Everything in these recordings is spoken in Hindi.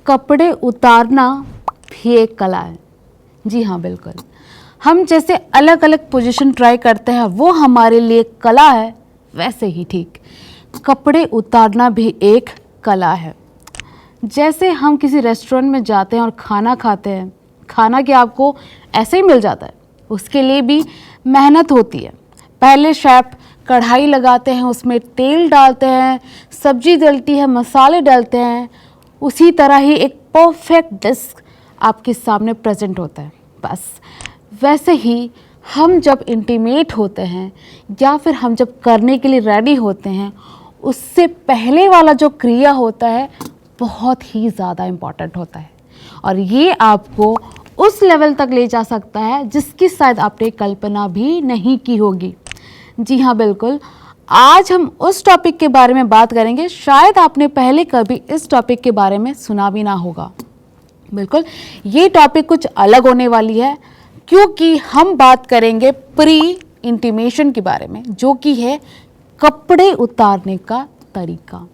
कपड़े उतारना भी एक कला है। जी हाँ, बिल्कुल। हम जैसे अलग अलग पोजीशन ट्राई करते हैं वो हमारे लिए कला है, वैसे ही ठीक कपड़े उतारना भी एक कला है। जैसे हम किसी रेस्टोरेंट में जाते हैं और खाना खाते हैं, खाना क्या आपको ऐसे ही मिल जाता है, उसके लिए भी मेहनत होती है। पहले शेफ कढ़ाई लगाते हैं, उसमें तेल डालते हैं, सब्जी डलती है, मसाले डालते हैं, उसी तरह ही एक परफेक्ट डिश आपके सामने प्रेजेंट होता है। बस वैसे ही हम जब इंटीमेट होते हैं या फिर हम जब करने के लिए रेडी होते हैं, उससे पहले वाला जो क्रिया होता है बहुत ही ज़्यादा इम्पॉर्टेंट होता है और ये आपको उस लेवल तक ले जा सकता है जिसकी शायद आपने कल्पना भी नहीं की होगी। जी हाँ, बिल्कुल। आज हम उस टॉपिक के बारे में बात करेंगे, शायद आपने पहले कभी इस टॉपिक के बारे में सुना भी ना होगा। बिल्कुल, ये टॉपिक कुछ अलग होने वाली है क्योंकि हम बात करेंगे प्री इंटीमेशन के बारे में, जो कि है कपड़े उतारने का तरीका।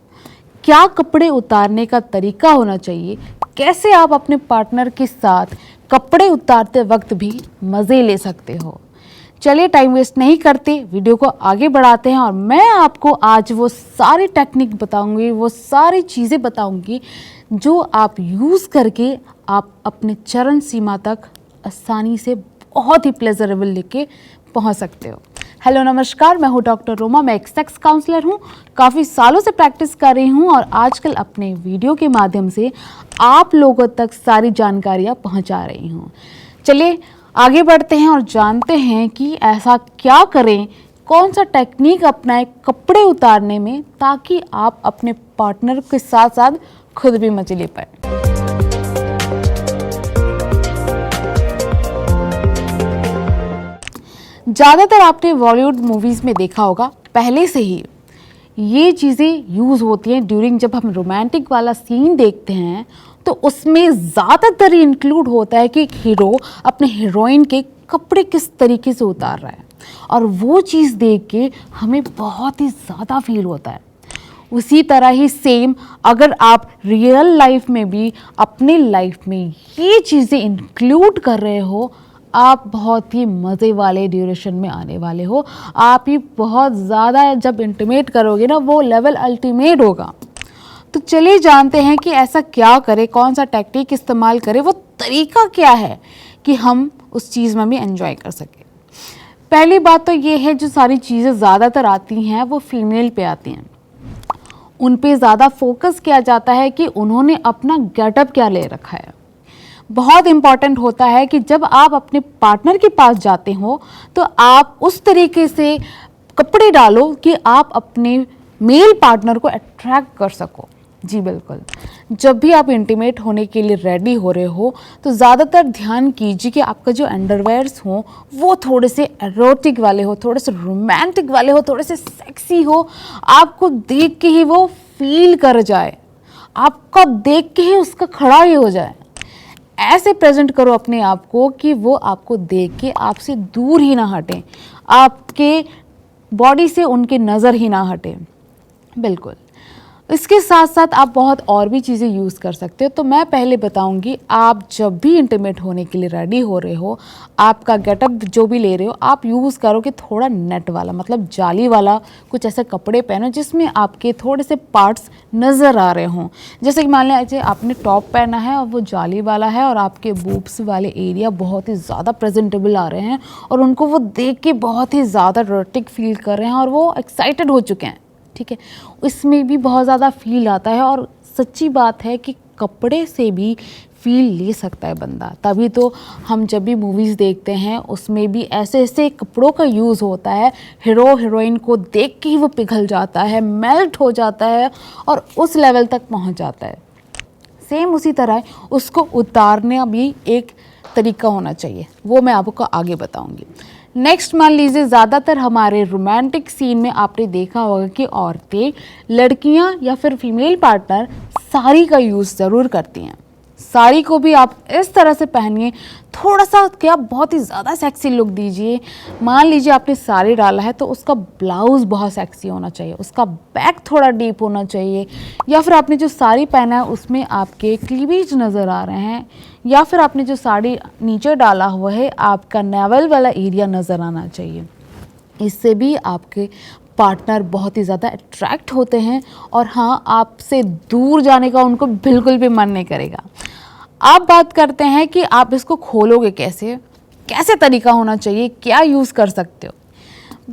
क्या कपड़े उतारने का तरीका होना चाहिए, कैसे आप अपने पार्टनर के साथ कपड़े उतारते वक्त भी मज़े ले सकते हो। चलिए टाइम वेस्ट नहीं करते, वीडियो को आगे बढ़ाते हैं और मैं आपको आज वो सारी टेक्निक बताऊंगी, वो सारी चीज़ें बताऊंगी जो आप यूज़ करके आप अपने चरण सीमा तक आसानी से बहुत ही प्लेजरेबल लेके पहुंच सकते हो। हेलो नमस्कार, मैं हूं डॉक्टर रोमा, मैं एक सेक्स काउंसलर हूं। काफ़ी सालों से प्रैक्टिस कर रही हूं और आजकल अपने वीडियो के माध्यम से आप लोगों तक सारी जानकारियां पहुंचा रही हूं। चलिए आगे बढ़ते हैं और जानते हैं कि ऐसा क्या करें, कौन सा टेक्निक अपनाएं कपड़े उतारने में, ताकि आप अपने पार्टनर के साथ साथ खुद भी मजे ले पाए। ज़्यादातर आपने बॉलीवुड मूवीज़ में देखा होगा, पहले से ही ये चीज़ें यूज़ होती हैं ड्यूरिंग जब हम रोमांटिक वाला सीन देखते हैं, तो उसमें ज़्यादातर इंक्लूड होता है कि एक हीरो अपने हीरोइन के कपड़े किस तरीके से उतार रहा है और वो चीज़ देख के हमें बहुत ही ज़्यादा फील होता है। उसी तरह ही सेम अगर आप रियल लाइफ में भी अपने लाइफ में ये चीज़ें इंक्लूड कर रहे हो, आप बहुत ही मज़े वाले ड्यूरेशन में आने वाले हो। आप ही बहुत ज़्यादा जब इंटीमेट करोगे ना, वो लेवल अल्टीमेट होगा। तो चलिए जानते हैं कि ऐसा क्या करें, कौन सा टेक्निक इस्तेमाल करें, वो तरीका क्या है कि हम उस चीज़ में भी एंजॉय कर सकें। पहली बात तो ये है, जो सारी चीज़ें ज़्यादातर आती हैं वो फीमेल पे आती हैं, उन पे ज़्यादा फोकस किया जाता है कि उन्होंने अपना गेटअप क्या ले रखा है। बहुत इम्पॉर्टेंट होता है कि जब आप अपने पार्टनर के पास जाते हो तो आप उस तरीके से कपड़े डालो कि आप अपने मेल पार्टनर को अट्रैक्ट कर सको। जी बिल्कुल, जब भी आप इंटीमेट होने के लिए रेडी हो रहे हो तो ज़्यादातर ध्यान कीजिए कि आपका जो अंडरवेयर्स हो वो थोड़े से एरोटिक वाले हो, थोड़े से रोमांटिक वाले हो, थोड़े से सेक्सी हो, आपको देख के ही वो फील कर जाए, आपका देख के ही उसका खड़ा ही हो जाए। ऐसे प्रेजेंट करो अपने आप को कि वो आपको देख के आपसे दूर ही ना हटें, आपके बॉडी से उनकी नज़र ही ना हटे। बिल्कुल, इसके साथ साथ आप बहुत और भी चीज़ें यूज़ कर सकते हो। तो मैं पहले बताऊंगी, आप जब भी इंटीमेट होने के लिए रेडी हो रहे हो, आपका गेटअप जो भी ले रहे हो, आप यूज़ करो कि थोड़ा नेट वाला, मतलब जाली वाला कुछ ऐसे कपड़े पहनो जिसमें आपके थोड़े से पार्ट्स नज़र आ रहे हों। जैसे कि मान लीजिए आपने टॉप पहना है और वो जाली वाला है और आपके बूब्स वाले एरिया बहुत ही ज़्यादा प्रेजेंटेबल आ रहे हैं और उनको वो देख के बहुत ही ज़्यादा रोटिक फील कर रहे हैं और वो एक्साइटेड हो चुके हैं। ठीक है, इसमें भी बहुत ज़्यादा फील आता है और सच्ची बात है कि कपड़े से भी फील ले सकता है बंदा। तभी तो हम जब भी मूवीज़ देखते हैं उसमें भी ऐसे ऐसे कपड़ों का यूज़ होता है, हीरो हीरोइन को देख के ही वो पिघल जाता है, मेल्ट हो जाता है और उस लेवल तक पहुंच जाता है। सेम उसी तरह उसको उतारने भी एक तरीका होना चाहिए, वो मैं आपको आगे बताऊँगी। नेक्स्ट मान लीजिए, ज़्यादातर हमारे रोमांटिक सीन में आपने देखा होगा कि औरतें, लड़कियां या फिर फीमेल पार्टनर साड़ी का यूज़ ज़रूर करती हैं। साड़ी को भी आप इस तरह से पहनिए, थोड़ा सा क्या बहुत ही ज़्यादा सेक्सी लुक दीजिए। मान लीजिए आपने साड़ी डाला है तो उसका ब्लाउज़ बहुत सेक्सी होना चाहिए, उसका बैक थोड़ा डीप होना चाहिए, या फिर आपने जो साड़ी पहना है उसमें आपके क्लीवेज नज़र आ रहे हैं, या फिर आपने जो साड़ी नीचे डाला हुआ है आपका नेवल वाला एरिया नज़र आना चाहिए। इससे भी आपके पार्टनर बहुत ही ज़्यादा अट्रैक्ट होते हैं और हाँ, आपसे दूर जाने का उनको बिल्कुल भी मन नहीं करेगा। आप बात करते हैं कि आप इसको खोलोगे कैसे, कैसे तरीका होना चाहिए, क्या यूज़ कर सकते हो।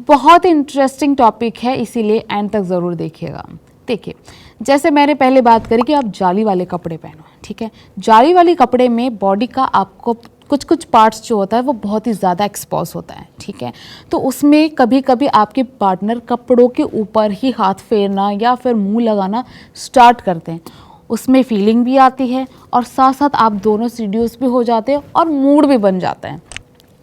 बहुत इंटरेस्टिंग टॉपिक है, इसीलिए एंड तक ज़रूर देखिएगा। देखिए, जैसे मैंने पहले बात करी कि आप जाली वाले कपड़े पहनो, ठीक है। जाली वाले कपड़े में बॉडी का आपको कुछ कुछ पार्ट्स जो होता है वो बहुत ही ज़्यादा एक्सपोज होता है, ठीक है। तो उसमें कभी कभी आपके पार्टनर कपड़ों के ऊपर ही हाथ फेरना या फिर मुंह लगाना स्टार्ट करते हैं। उसमें फीलिंग भी आती है और साथ साथ आप दोनों सीड्यूस भी हो जाते हैं और मूड भी बन जाता है।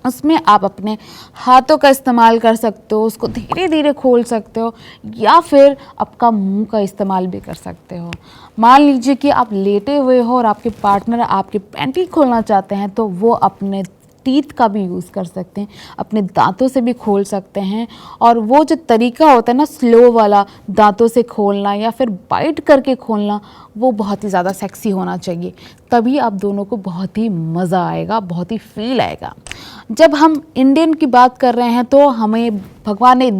उसमें आप अपने हाथों का इस्तेमाल कर सकते हो, उसको धीरे धीरे खोल सकते हो, या फिर आपका मुंह का इस्तेमाल भी कर सकते हो। मान लीजिए कि आप लेटे हुए हो और आपके पार्टनर आपकी पैंटी खोलना चाहते हैं तो वो अपने टीथ का भी यूज़ कर सकते हैं, अपने दांतों से भी खोल सकते हैं। और वो जो तरीका होता है ना स्लो वाला, दांतों से खोलना या फिर बाइट करके खोलना, वो बहुत ही ज़्यादा सेक्सी होना चाहिए। तभी आप दोनों को बहुत ही मज़ा आएगा, बहुत ही फील आएगा। जब हम इंडियन की बात कर रहे हैं तो हमें भगवान ने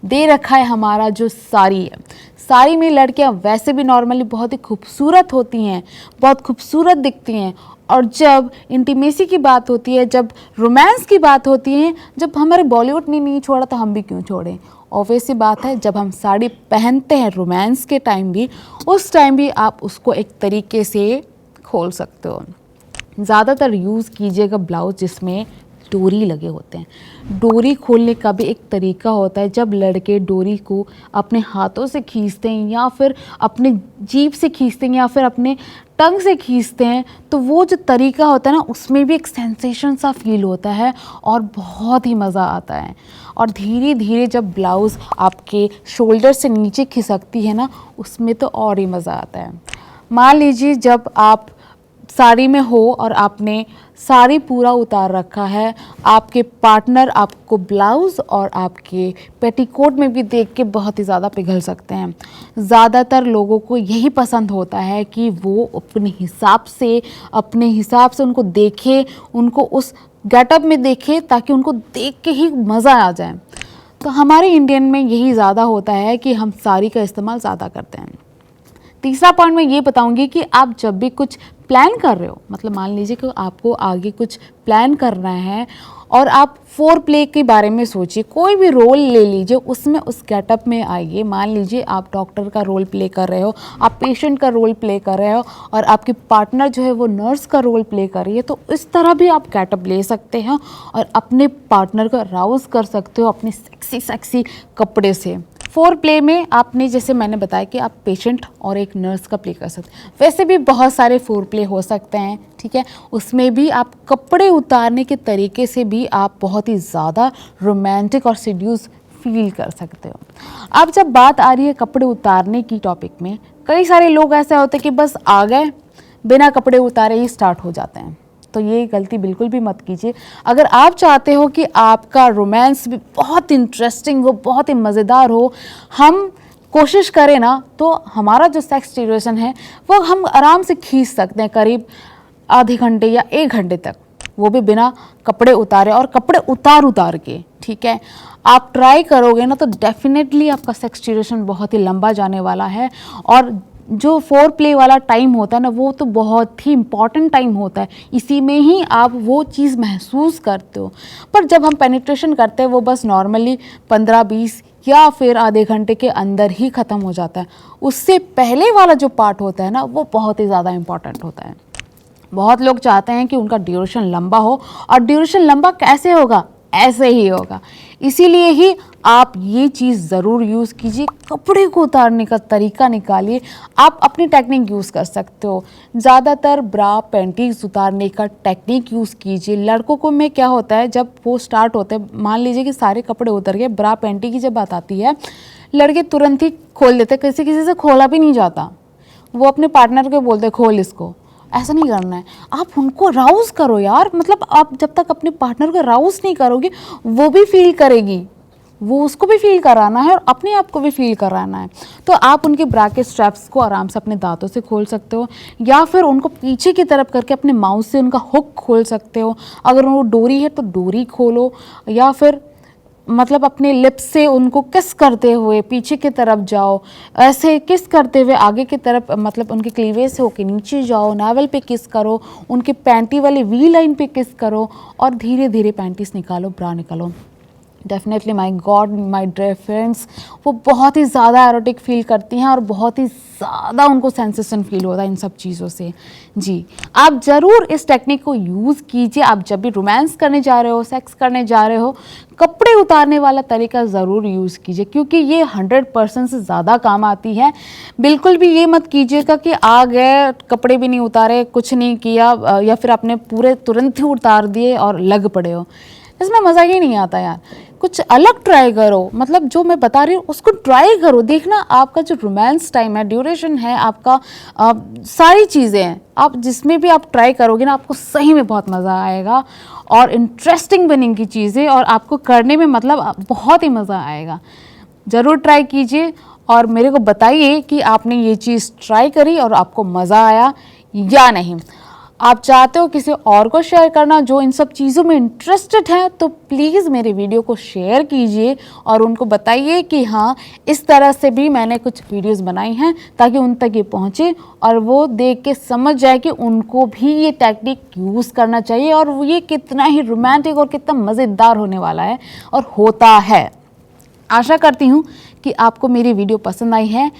दे रखा है हमारा जो साड़ी है। साड़ी में लड़कियां वैसे भी नॉर्मली बहुत ही खूबसूरत होती हैं, बहुत खूबसूरत दिखती हैं। और जब इंटीमेसी की बात होती है, जब रोमांस की बात होती है, जब हमारे बॉलीवुड ने नहीं छोड़ा तो हम भी क्यों छोड़ें। ऑब्वियस सी बात है, जब हम साड़ी पहनते हैं रोमांस के टाइम भी, उस टाइम भी आप उसको एक तरीके से खोल सकते हो। ज़्यादातर यूज़ कीजिएगा ब्लाउज जिसमें डोरी लगे होते हैं। डोरी खोलने का भी एक तरीका होता है। जब लड़के डोरी को अपने हाथों से खींचते हैं या फिर अपने जीभ से खींचते हैं या फिर अपने टंग से खींचते हैं, तो वो जो तरीका होता है ना, उसमें भी एक सेंसेशन सा फील होता है और बहुत ही मज़ा आता है। और धीरे धीरे जब ब्लाउज़ आपके शोल्डर से नीचे खिसकती है ना, उसमें तो और ही मज़ा आता है। मान लीजिए जब आप साड़ी में हो और आपने साड़ी पूरा उतार रखा है, आपके पार्टनर आपको ब्लाउज़ और आपके पेटीकोट में भी देख के बहुत ही ज़्यादा पिघल सकते हैं। ज़्यादातर लोगों को यही पसंद होता है कि वो अपने हिसाब से उनको देखे, उनको उस गेटअप में देखे, ताकि उनको देख के ही मज़ा आ जाए। तो हमारे इंडियन में यही ज़्यादा होता है कि हम साड़ी का इस्तेमाल ज़्यादा करते हैं। तीसरा पॉइंट मैं ये बताऊंगी कि आप जब भी कुछ प्लान कर रहे हो, मतलब मान लीजिए कि आपको आगे कुछ प्लान करना है और आप फोर प्ले के बारे में सोचिए, कोई भी रोल ले लीजिए, उसमें उस गेटअप में आइए। मान लीजिए आप डॉक्टर का रोल प्ले कर रहे हो, आप पेशेंट का रोल प्ले कर रहे हो और आपके पार्टनर जो है वो नर्स का रोल प्ले कर रही है, तो इस तरह भी आप गेटअप ले सकते हैं और अपने पार्टनर को अराउज कर सकते हो अपने सेक्सी सेक्सी कपड़े से। फोर प्ले में आपने, जैसे मैंने बताया कि आप पेशेंट और एक नर्स का प्ले कर सकते हैं। वैसे भी बहुत सारे फोर प्ले हो सकते हैं, ठीक है। उसमें भी आप कपड़े उतारने के तरीके से भी आप बहुत ही ज़्यादा रोमांटिक और सीड्यूस फील कर सकते हो। अब जब बात आ रही है कपड़े उतारने की टॉपिक में, कई सारे लोग ऐसे होते हैं कि बस आ गए, बिना कपड़े उतारे ही स्टार्ट हो जाते हैं। तो ये गलती बिल्कुल भी मत कीजिए। अगर आप चाहते हो कि आपका रोमांस भी बहुत इंटरेस्टिंग हो, बहुत ही मज़ेदार हो, हम कोशिश करें ना, तो हमारा जो सेक्स ड्यूरेशन है वो हम आराम से खींच सकते हैं, करीब आधे घंटे या 1 घंटे तक, वो भी बिना कपड़े उतारे और कपड़े उतार के, ठीक है। आप ट्राई करोगे ना तो डेफिनेटली आपका सेक्स ड्यूरेशन बहुत ही लंबा जाने वाला है। और जो फोर प्ले वाला टाइम होता है ना, वो तो बहुत ही इम्पॉर्टेंट टाइम होता है। इसी में ही आप वो चीज़ महसूस करते हो। पर जब हम पेनिट्रेशन करते हैं वो बस नॉर्मली 15-20 या फिर आधे घंटे के अंदर ही ख़त्म हो जाता है। उससे पहले वाला जो पार्ट होता है ना, वो बहुत ही ज़्यादा इम्पॉर्टेंट होता है। बहुत लोग चाहते हैं कि उनका ड्यूरेशन लंबा हो, और ड्यूरेशन लंबा कैसे होगा, ऐसे ही होगा। इसीलिए ही आप ये चीज़ ज़रूर यूज़ कीजिए, कपड़े को उतारने का तरीका निकालिए। आप अपनी टेक्निक यूज़ कर सकते हो। ज़्यादातर ब्रा पैंटीज उतारने का टेक्निक यूज़ कीजिए। लड़कों को में क्या होता है, जब वो स्टार्ट होते हैं, मान लीजिए कि सारे कपड़े उतर गए, ब्रा पैंटी की जब बात आती है, लड़के तुरंत ही खोल देते, किसी किसी से खोला भी नहीं जाता। वो अपने पार्टनर को बोलते खोल इसको, ऐसा नहीं करना है। आप उनको राउज़ करो यार, मतलब आप जब तक अपने पार्टनर को राउज़ नहीं करोगे वो भी फील करेगी, वो उसको भी फील कराना है और अपने आप को भी फील कराना है। तो आप उनके ब्रा के स्ट्रैप्स को आराम से अपने दांतों से खोल सकते हो, या फिर उनको पीछे की तरफ करके अपने माउथ से उनका हुक खोल सकते हो। अगर वो डोरी है तो डोरी खोलो, या फिर मतलब अपने लिप्स से उनको किस करते हुए पीछे की तरफ जाओ, ऐसे किस करते हुए आगे की तरफ, मतलब उनके क्लीवेज से होके नीचे जाओ, नावल पे किस करो, उनके पैंटी वाले वी लाइन पे किस करो और धीरे धीरे पैंटीज निकालो, ब्रा निकालो। Definitely my god my dear friends, वो बहुत ही ज़्यादा एरोटिक फील करती हैं और बहुत ही ज़्यादा उनको सेंसेशन फील होता है इन सब चीज़ों से। जी, आप ज़रूर इस टेक्निक को यूज़ कीजिए। आप जब भी रोमांस करने जा रहे हो, सेक्स करने जा रहे हो, कपड़े उतारने वाला तरीका ज़रूर यूज़ कीजिए, क्योंकि ये 100% से ज़्यादा काम आती है। बिल्कुल भी ये मत कीजिएगा कि आ गए, कपड़े भी नहीं उतारे, कुछ नहीं किया, या फिर आपने पूरे तुरंत ही उतार दिए और लग पड़े हो। इसमें मज़ा ही नहीं आता यार। कुछ अलग ट्राई करो, मतलब जो मैं बता रही हूँ उसको ट्राई करो। देखना आपका जो रोमांस टाइम है, ड्यूरेशन है आपका, सारी चीज़ें हैं, आप जिसमें भी आप ट्राई करोगे ना, आपको सही में बहुत मज़ा आएगा और इंटरेस्टिंग बनेंगी चीज़ें और आपको करने में मतलब बहुत ही मज़ा आएगा। ज़रूर ट्राई कीजिए और मेरे को बताइए कि आपने ये चीज़ ट्राई करी और आपको मज़ा आया या नहीं। आप चाहते हो किसी और को शेयर करना जो इन सब चीज़ों में इंटरेस्टेड है, तो प्लीज़ मेरे वीडियो को शेयर कीजिए और उनको बताइए कि हाँ, इस तरह से भी मैंने कुछ वीडियोस बनाई हैं, ताकि उन तक ये पहुँचे और वो देख के समझ जाए कि उनको भी ये टेक्निक यूज़ करना चाहिए और वो ये कितना ही रोमांटिक और कितना मज़ेदार होने वाला है और होता है। आशा करती हूँ कि आपको मेरी वीडियो पसंद आई है।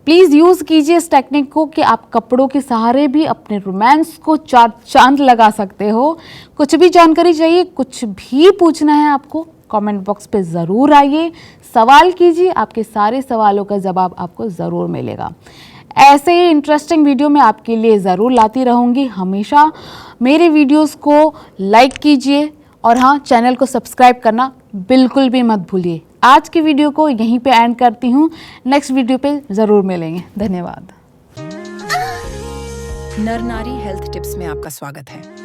प्लीज़ यूज़ कीजिए इस टेक्निक को कि आप कपड़ों के सहारे भी अपने रोमांस को चार चांद लगा सकते हो। कुछ भी जानकारी चाहिए, कुछ भी पूछना है आपको, कमेंट बॉक्स पे ज़रूर आइए, सवाल कीजिए, आपके सारे सवालों का जवाब आपको ज़रूर मिलेगा। ऐसे ही इंटरेस्टिंग वीडियो मैं आपके लिए ज़रूर लाती रहूँगी हमेशा। मेरे वीडियोज़ को लाइक कीजिए और हाँ, चैनल को सब्सक्राइब करना बिल्कुल भी मत भूलिए। आज की वीडियो को यहीं पे एंड करती हूँ, नेक्स्ट वीडियो पे ज़रूर मिलेंगे। धन्यवाद। नर नारी हेल्थ टिप्स में आपका स्वागत है।